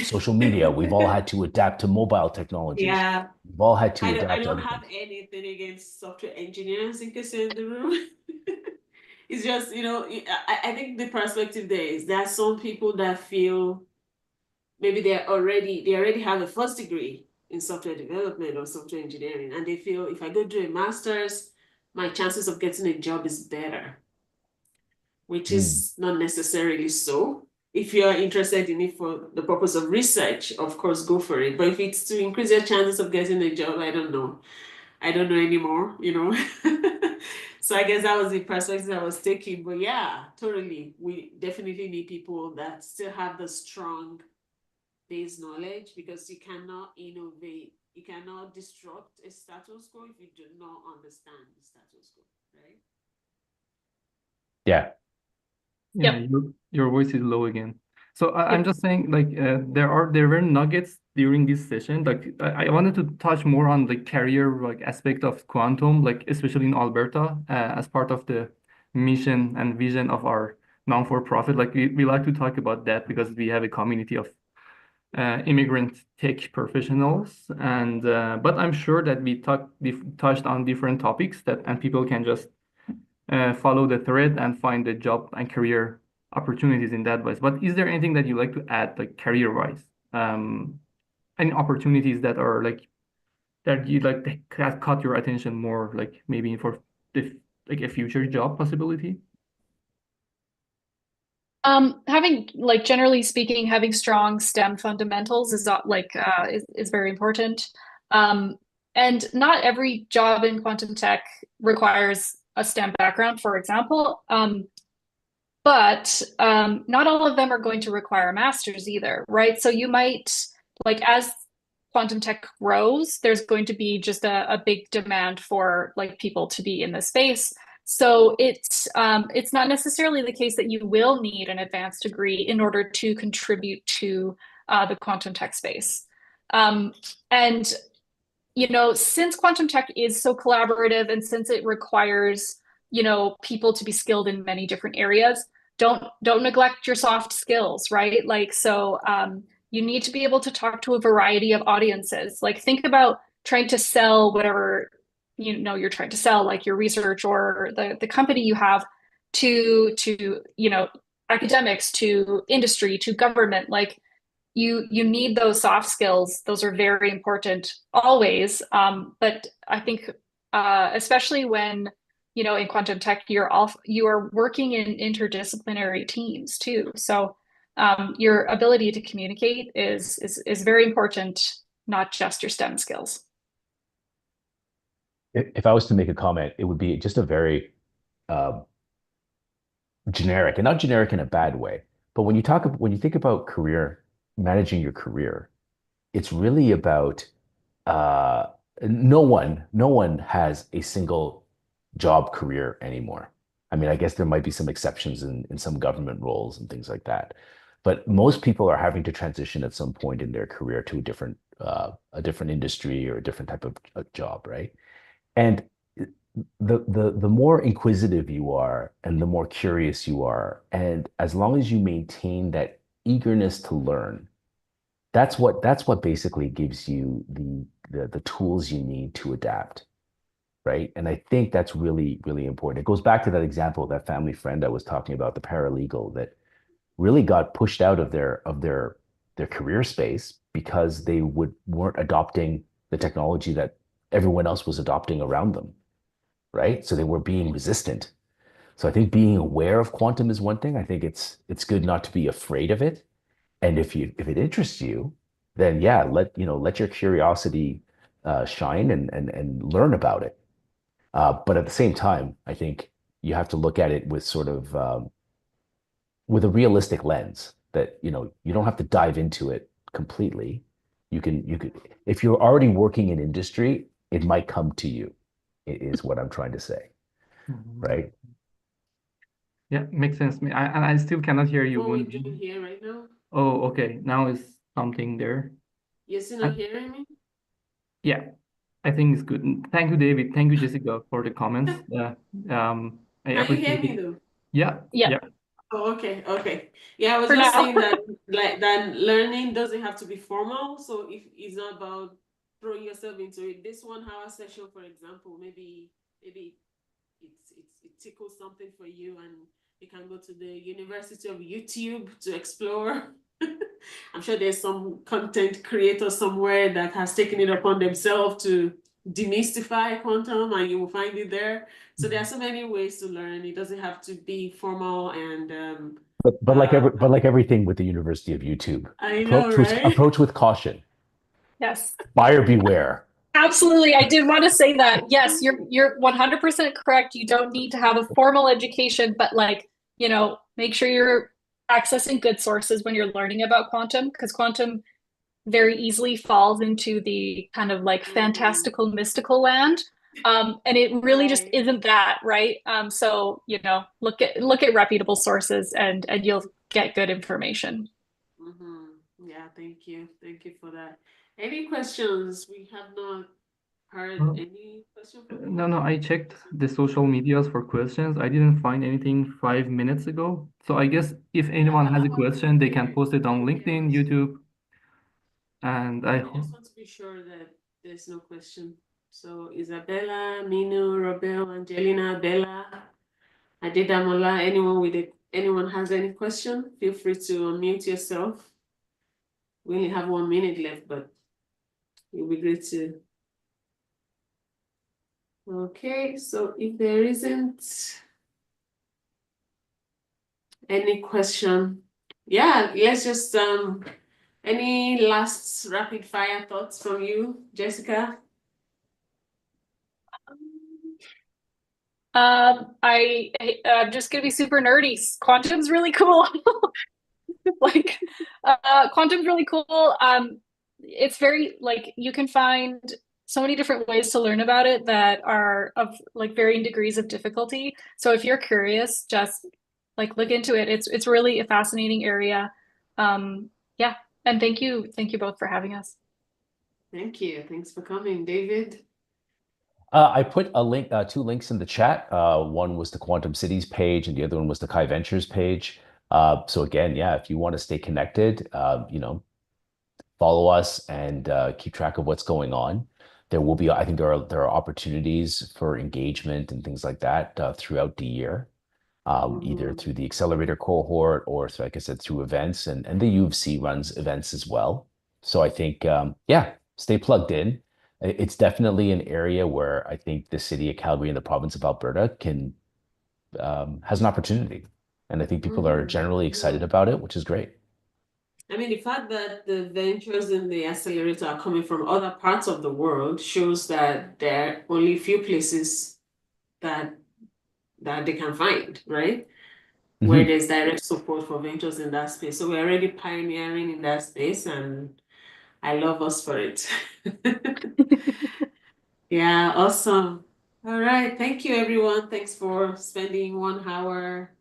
social media, we've all had to adapt to mobile technologies. Yeah. We've all had to I adapt to don't other have things. anything against software engineers in case you're in the room. It's just, I think the perspective there is there are some people that feel maybe they already have a first degree in software development or software engineering, and they feel if I go do a master's, my chances of getting a job is better, which is not necessarily so. If you're interested in it for the purpose of research, of course, go for it. But if it's to increase your chances of getting a job, I don't know. I don't know anymore, So I guess that was the perspective I was taking. But yeah, totally. We definitely need people that still have the strong base knowledge, because you cannot innovate, you cannot disrupt a status quo if you do not understand the status quo, right? Yeah. Yeah, Yep. your voice is low again. So I'm Yep. just saying, like, there were nuggets during this session. Like, I wanted to touch more on the career like aspect of quantum, like especially in Alberta, as part of the mission and vision of our non-for-profit. Like, we like to talk about that because we have a community of immigrant tech professionals, and but I'm sure that we touched on different topics and people can just follow the thread and find the job and career opportunities in that ways. But is there anything that you like to add, like career-wise? Any opportunities that are like that you like that caught your attention more, like maybe for the like a future job possibility? Having like generally speaking, having strong STEM fundamentals is not like is very important. Um, and not every job in quantum tech requires a STEM background, for example. But not all of them are going to require a master's either, right? So you might, like, as quantum tech grows, there's going to be just a big demand for like people to be in the space. So it's not necessarily the case that you will need an advanced degree in order to contribute to the quantum tech space. Um, and since quantum tech is so collaborative and since it requires, people to be skilled in many different areas, don't neglect your soft skills, right? Like, so you need to be able to talk to a variety of audiences. Like, think about trying to sell whatever you're trying to sell, like your research or the company you have to academics, to industry, to government. Like, you need those soft skills. Those are very important always. But I think especially when in quantum tech, you are working in interdisciplinary teams too. So your ability to communicate is very important, not just your STEM skills. If I was to make a comment, it would be just a very uh, generic, and not generic in a bad way. But when you think about managing your career, it's really about uh, no one has a single job career anymore. I mean, I guess there might be some exceptions in some government roles and things like that, but most people are having to transition at some point in their career to a different industry or a different type of job, right? And the more inquisitive you are and the more curious you are, and as long as you maintain that eagerness to learn, that's what basically gives you the tools you need to adapt, right? And I think that's really, really important. It goes back to that example of that family friend I was talking about, the paralegal that really got pushed out of their career space because they weren't adopting the technology that everyone else was adopting around them, right? So they were being resistant. So I think being aware of quantum is one thing. I think it's good not to be afraid of it. And if it interests you, then yeah, let your curiosity shine and learn about it. But at the same time, I think you have to look at it with sort of with a realistic lens that you don't have to dive into it completely. You could if you're already working in industry, it might come to you, is what I'm trying to say, right? Yeah, makes sense. I still cannot hear you, What we're Wendy. doing here right now. Oh, okay. Now is something there. You're still I, not hearing me? yeah, I think it's good. Thank you, David. Thank you, Jessica, for the comments. I Can you hear appreciate me it. though? Yeah, Yeah, yeah. Oh, okay, okay. Yeah, I was for just now. saying that that learning doesn't have to be formal. So if it's not about throwing yourself into it, this 1 hour session, for example, maybe it tickles something for you and you can go to the University of YouTube to explore. I'm sure there's some content creator somewhere that has taken it upon themselves to demystify quantum and you will find it there. So there are so many ways to learn. It doesn't have to be formal and But like everything with the University of YouTube, I know, right? approach with caution. Yes. Buyer beware. Absolutely. I did want to say that. Yes, you're 100% correct. You don't need to have a formal education, but make sure you're accessing good sources when you're learning about quantum, because quantum very easily falls into the kind of like fantastical, mystical land. And it really just Right. isn't that, right? So, look at reputable sources and you'll get good information. Yeah, thank you. Thank you for that. Any questions? We have not heard Uh, any question from no, no, the I checked the social medias for questions. I didn't find anything 5 minutes ago. So I guess if anyone has a question, they can post it on LinkedIn, YouTube, and I I hope. just want to be sure that there's no question. So Isabella, Minu, Robel, Angelina, Bella, Adedamola, anyone has any question, feel free to unmute yourself. We only have 1 minute left, but it'll be great to. Okay, so if there isn't any question, yeah, let's just any last rapid fire thoughts from you, Jessica? I'm just gonna be super nerdy. Quantum's really cool. Like, quantum's really cool. It's very like you can find so many different ways to learn about it that are of like varying degrees of difficulty. So if you're curious, just like look into it. It's really a fascinating area. Yeah, and thank you both for having us. Thank you. Thanks for coming, David. I put a link, two links in the chat. One was the Quantum Cities page, and the other one was the Kai Ventures page. So again, yeah, if you want to stay connected, follow us and keep track of what's going on. There will be, I think there are opportunities for engagement and things like that throughout the year, either through the Accelerator cohort or, like I said, through events, and the U of C runs events as well. So I think, yeah, stay plugged in. It's definitely an area where I think the city of Calgary and the province of Alberta has an opportunity, and I think people are generally excited about it, which is great. I mean, the fact that the ventures in the accelerator are coming from other parts of the world shows that there are only a few places that they can find, right? Where there's direct support for ventures in that space. So we're already pioneering in that space, and I love us for it. Yeah, awesome. All right. Thank you, everyone. Thanks for spending 1 hour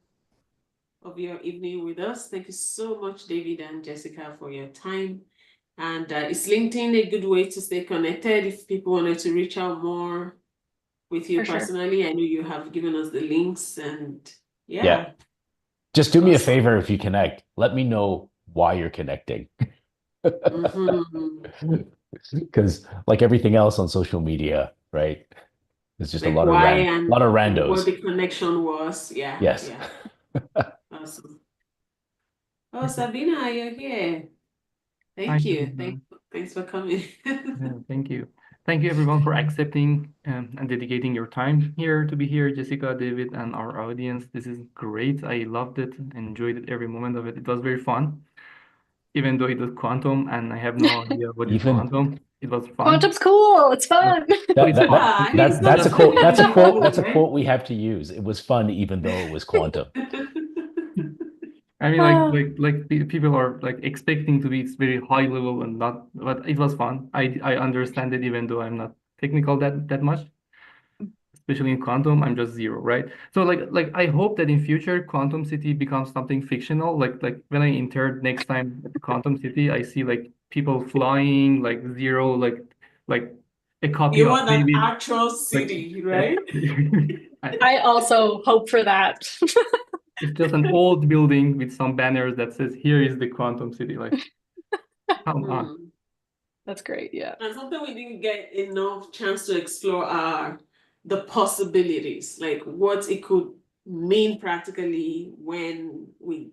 of your evening with us. Thank you so much, David and Jessica, for your time. And is LinkedIn a good way to stay connected if people wanted to reach out more with you For sure. personally? I know you have given us the links and Yeah. Just do me a Awesome. favor if you connect. Let me know why you're connecting. Because like everything else on social media, right? There's just a Like lot of why and lot of what randos. the connection was. Yeah, Yes. yeah. Awesome. Oh, Sabina, you're here. Hi, Thank you. Sabina. Thanks for coming. Yeah, thank you. Thank you everyone for accepting and dedicating your time here to be here, Jessica, David, and our audience. This is great. I loved it, enjoyed it every moment of it. It was very fun, even though it was quantum and I have no idea what is Even quantum. It was fun. Quantum's cool. It's fun. So it's fun. I mean, it's not that's a just quote. really That's a quote. cool, That's a right? quote we have to use. It was fun, even though it was quantum. I mean, like people are like expecting to be it's very high level and not, but it was fun. I understand it even though I'm not technical that much, especially in quantum. I'm just zero, right? So like I hope that in future Quantum City becomes something fictional. Like when I enter next time at the Quantum City, I see like people flying like zero, like a copy You of want an David, actual like city, that. right? I also hope for that. It's just an old building with some banners that says, "Here is the Quantum City." Like, come on. Hmm. That's great. Yeah. And something we didn't get enough chance to explore are the possibilities, like what it could mean practically when we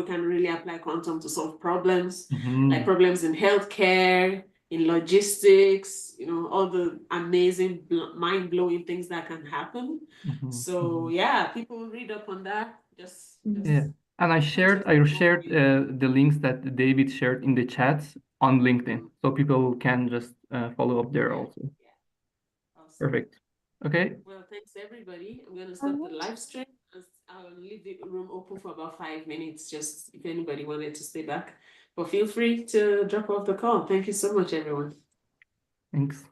can really apply quantum to solve problems, like Mhm. problems in healthcare, in logistics, all the amazing, mind-blowing things that can happen. Mhm. So Mhm. yeah, people read up on that. Yeah. And I shared the links that David shared in the chats on LinkedIn, so people can just follow up there also. Yeah. Awesome. Perfect. Okay. Well, thanks everybody. I'm gonna stop the live stream. I'll leave the room open for about 5 minutes, just if anybody wanted to stay back. But feel free to drop off the call. Thank you so much, everyone. Thanks.